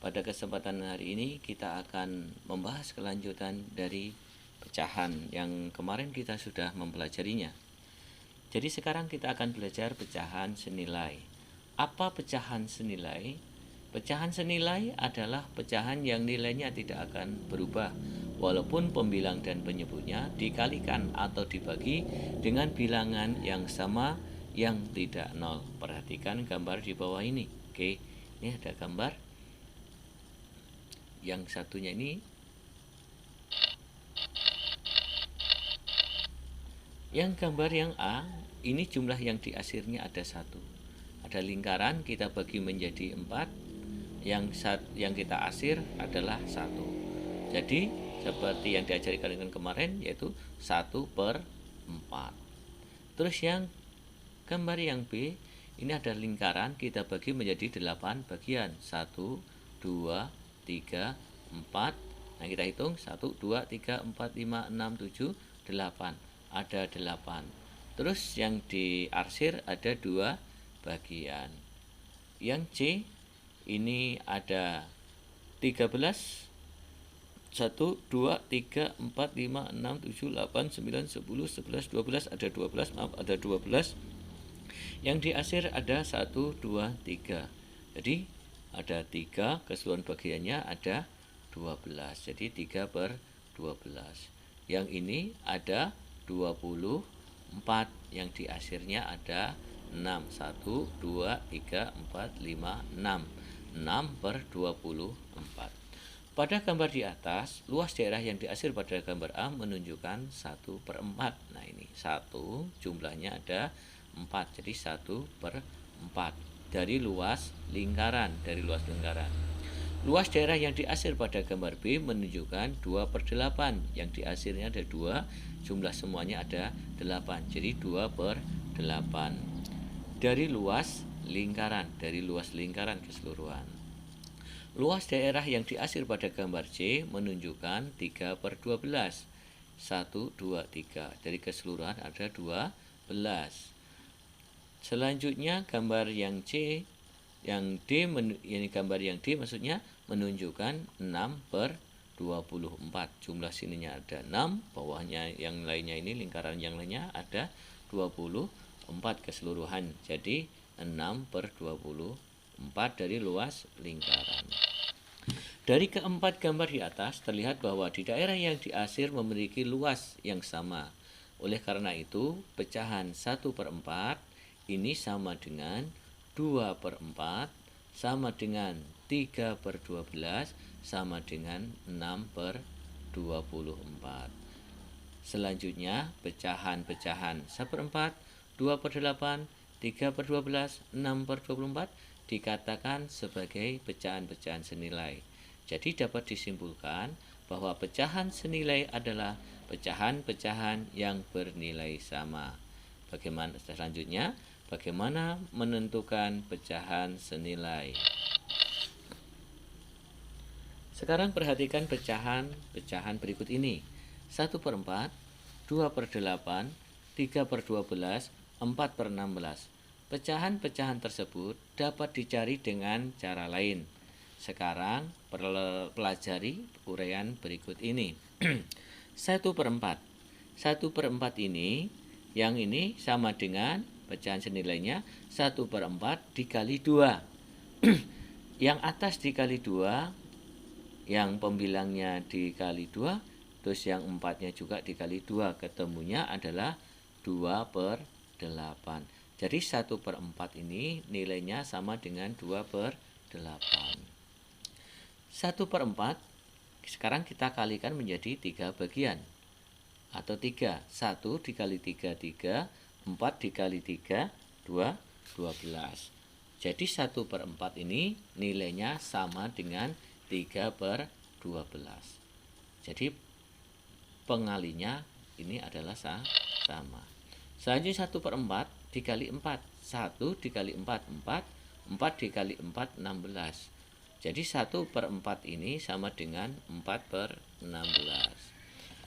Pada kesempatan hari ini kita akan membahas kelanjutan dari pecahan yang kemarin kita sudah mempelajarinya. Jadi sekarang kita akan belajar pecahan senilai. Apa pecahan senilai? Pecahan senilai adalah pecahan yang nilainya tidak akan berubah walaupun pembilang dan penyebutnya dikalikan atau dibagi dengan bilangan yang sama yang tidak nol. Perhatikan gambar di bawah ini. Oke, ini ada gambar. Yang satunya ini yang gambar yang A, ini jumlah yang di akhirnya ada 1. Ada lingkaran, kita bagi menjadi 4. Yang kita akhir adalah 1. Jadi seperti yang diajarkan kemarin, yaitu 1/4. Terus yang gambar yang B, ini ada lingkaran, kita bagi menjadi 8 bagian. 1, 2, 3, 4. Nah, kita hitung 1, 2, 3, 4, 5, 6, 7, 8. Ada 8. Terus yang diarsir ada 2 bagian. Yang C ini ada 13. 1, 2, 3, 4, 5, 6, 7, 8, 9, 10, 11, 12. Ada 12, maaf, ada 12. Yang diarsir ada 1, 2, 3. Jadi ada 3, keseluruhan bagiannya ada 12. Jadi 3/12. Yang ini ada 24. Yang diakhirnya ada 6. 1, 2, 3, 4, 5, 6. 6/24. Pada gambar di atas, luas daerah yang diarsir pada gambar A menunjukkan 1/4. Nah, ini 1 jumlahnya ada 4. Jadi 1/4 dari luas lingkaran. Luas daerah yang diarsir pada gambar B menunjukkan 2/8. Yang diarsirnya ada 2, jumlah semuanya ada 8. Jadi 2/8 dari luas lingkaran keseluruhan. Luas daerah yang diarsir pada gambar C menunjukkan 3/12. 1, 2, 3. Dari keseluruhan ada 12. Selanjutnya gambar yang C, yang D, ini gambar yang D maksudnya menunjukkan 6/24. Jumlah sininya ada 6, bawahnya yang lainnya ini lingkaran yang lainnya ada 24 keseluruhan. Jadi 6/24 dari luas lingkaran. Dari keempat gambar di atas terlihat bahwa di daerah yang diarsir memiliki luas yang sama. Oleh karena itu, pecahan 1/4 ini sama dengan 2/4, sama dengan 3/12, sama dengan 6/24. Selanjutnya, pecahan-pecahan 1/4, 2/8, 3/12, 6/24 dikatakan sebagai pecahan-pecahan senilai. Jadi dapat disimpulkan bahwa pecahan senilai adalah pecahan-pecahan yang bernilai sama. Bagaimana menentukan pecahan senilai? Sekarang perhatikan pecahan-pecahan berikut ini. 1/4, 2/8, 3/12, 4/16. Pecahan-pecahan tersebut dapat dicari dengan cara lain. Sekarang pelajari uraian berikut ini. 1/4. 1/4 ini, yang ini sama dengan pecahan senilainya 1/4 dikali 2. Yang atas dikali 2, yang pembilangnya dikali 2, terus yang 4-nya juga dikali 2. Ketemunya adalah 2/8. Jadi 1/4 ini nilainya sama dengan 2/8. 1/4 sekarang kita kalikan menjadi 3 bagian atau 3. 1 dikali 3, 3. 4 dikali 3, 2, 12. Jadi 1/4 ini nilainya sama dengan 3/12. Jadi pengalinya ini adalah sama. Selanjutnya 1/4 dikali 4. 1 dikali 4, 4. 4 dikali 4, 16. Jadi 1/4 ini sama dengan 4/16.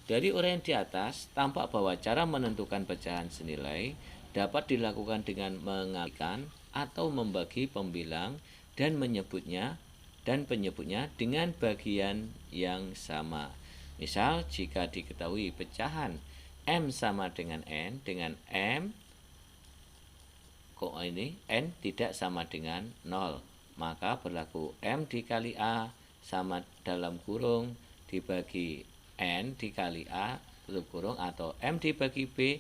Dari uraian di atas, tampak bahwa cara menentukan pecahan senilai dapat dilakukan dengan mengalikan atau membagi pembilang dan menyebutnya dan penyebutnya dengan bagian yang sama. Misal, jika diketahui pecahan M sama dengan N, dengan M kok ini N tidak sama dengan 0, maka berlaku M dikali A sama dalam kurung dibagi N dikali A tutup kurung, atau M dibagi B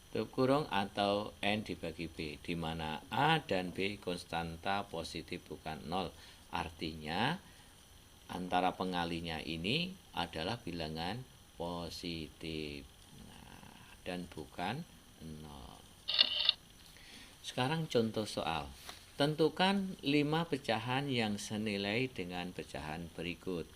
tutup kurung, atau N dibagi B, di mana A dan B konstanta positif bukan 0. Artinya antara pengalinya ini adalah bilangan positif, dan bukan 0. Sekarang contoh soal. Tentukan 5 pecahan yang senilai dengan pecahan berikut.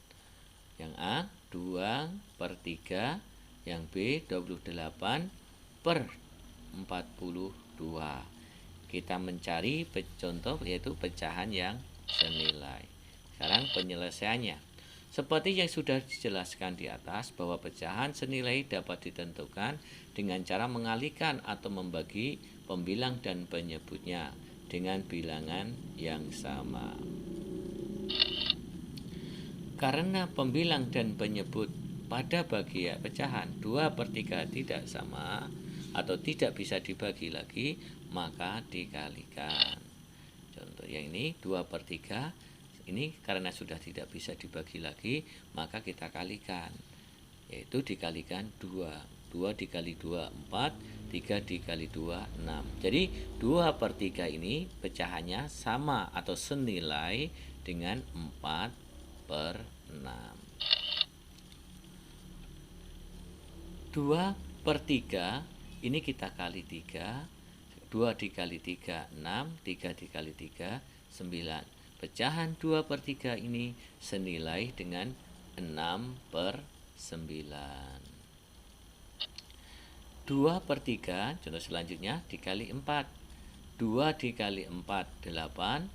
Yang A 2/3, yang B 28/42. Kita mencari contoh yaitu pecahan yang senilai. Sekarang penyelesaiannya. Seperti yang sudah dijelaskan di atas bahwa pecahan senilai dapat ditentukan dengan cara mengalihkan atau membagi pembilang dan penyebutnya dengan bilangan yang sama. Karena pembilang dan penyebut pada bagian pecahan 2/3 tidak sama atau tidak bisa dibagi lagi, maka dikalikan. Contoh yang ini 2/3, ini karena sudah tidak bisa dibagi lagi, maka kita kalikan, yaitu dikalikan 2. 2 dikali 2 4, 3 dikali 2 6. Jadi 2/3 ini pecahannya sama atau senilai dengan 4/6. 2/3 ini kita kali 3, 2 dikali 3 6, 3 dikali 3 9. Pecahan 2/3 ini senilai dengan 6/9. 2/3 contoh selanjutnya dikali 4. 2 dikali 4 8,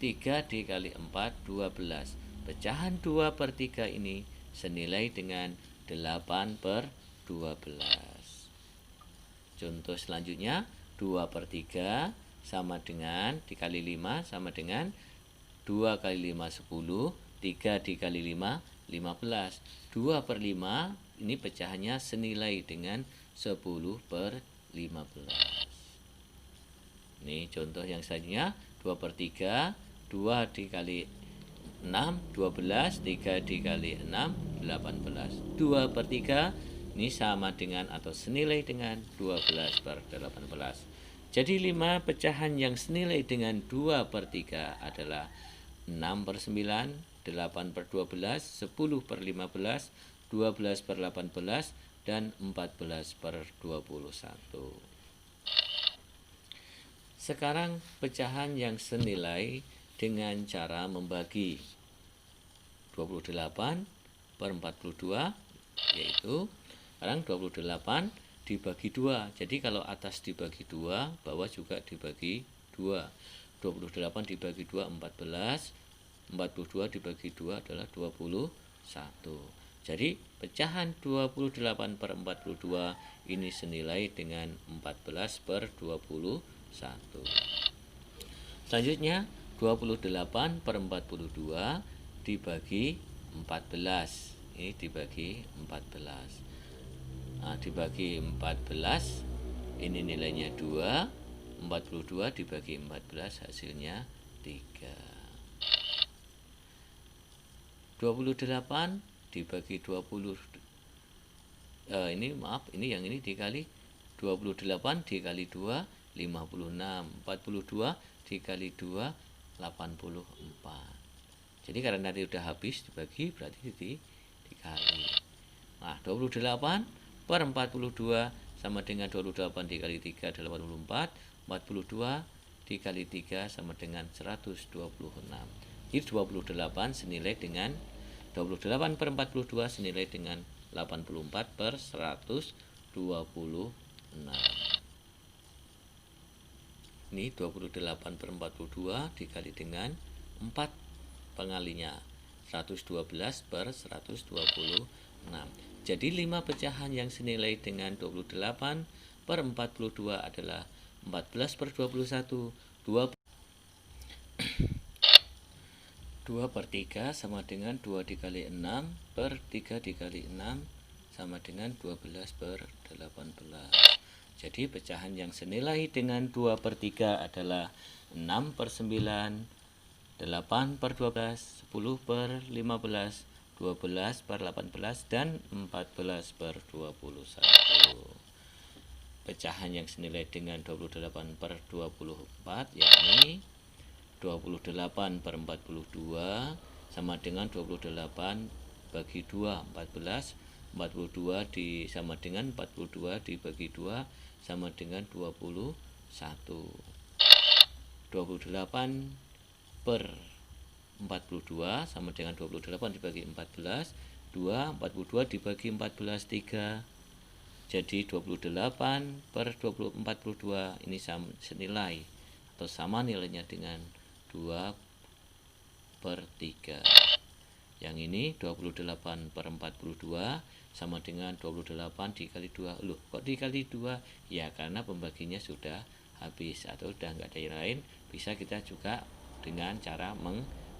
3 dikali 4 12. Pecahan 2/3 ini senilai dengan 8/12. Contoh selanjutnya 2/3 sama dengan dikali 5 sama dengan 2 kali 5 10, 3 dikali 5 15. 2/5 ini pecahannya senilai dengan 10/15. Ini contoh yang selanjutnya 2/3, 2 dikali 6 12, 3 dikali 6 18. 2/3 ini sama dengan atau senilai dengan 12/18. Jadi 5 pecahan yang senilai dengan 2/3 adalah 6/9, 8/12, 10/15, 12/18, dan 14/21. Sekarang pecahan yang senilai dengan cara membagi 28/42, yaitu sekarang 28 dibagi 2. Jadi kalau atas dibagi 2, bawah juga dibagi 2. 28 dibagi 2 14, 42 dibagi 2 adalah 21. Jadi pecahan 28/42 ini senilai dengan 14/21. Selanjutnya 28/42 dibagi 14. Ini dibagi 14. Nah, dibagi 14 ini nilainya 2. 42 dibagi 14 hasilnya 3. 28 dibagi 20 ini yang ini dikali 28 dikali 2 56, 42 dikali 2 84. Jadi karena nanti udah habis dibagi berarti dikali. Nah, 28/42 sama dengan 28 dikali 3 adalah 84. 42 dikali 3 sama dengan 126. Jadi 28 senilai dengan 28/42 senilai dengan 84/126. Ini 28/42 dikali dengan 4 pengalinya 112/126. Jadi 5 pecahan yang senilai dengan 28/42 adalah 14/21, 2 per 3 sama dengan 2 dikali 6 per 3 dikali 6 sama dengan 12 per 18. Jadi pecahan yang senilai dengan 2 per 3 adalah 6 per 9, 8 per 12, 10 per 15, 12 per 18, dan 14 per 21. Pecahan yang senilai dengan 28 per 24 yakni 28 per 42 sama dengan 28 bagi 2, 14. 42 sama dengan 42 dibagi 2 sama dengan 21. 28 per 42 sama dengan 28 dibagi 14, 2, 42 dibagi 14, 3. Jadi 28 per 42 ini senilai atau sama nilainya dengan 2 per 3. Yang ini 28 per 42 sama dengan 28 dikali 2. Loh, kok dikali 2? Ya karena pembaginya sudah habis atau sudah nggak ada yang lain. Bisa kita juga dengan cara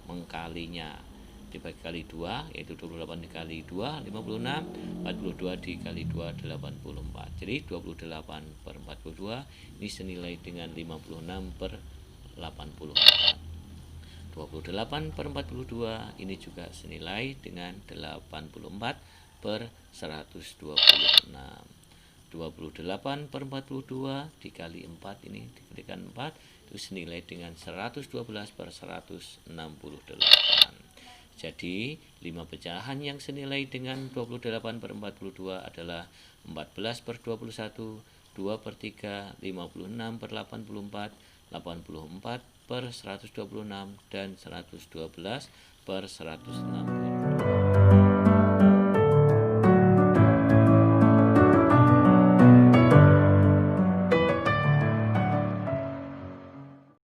mengkalinya. Dibagi kali 2 yaitu 28 dikali 2 56, 42 dikali 2 84. Jadi 28 per 42 ini senilai dengan 56 per 84. 28 per 42 ini juga senilai dengan 84 per 126. 28 per 42 dikali 4 ini dikalikan 4 itu senilai dengan 112 per 168. Jadi 5 pecahan yang senilai dengan 28 per 42 adalah 14 per 21, 2 per 3, 56 per 84, 84 per 126, dan 112 per 160.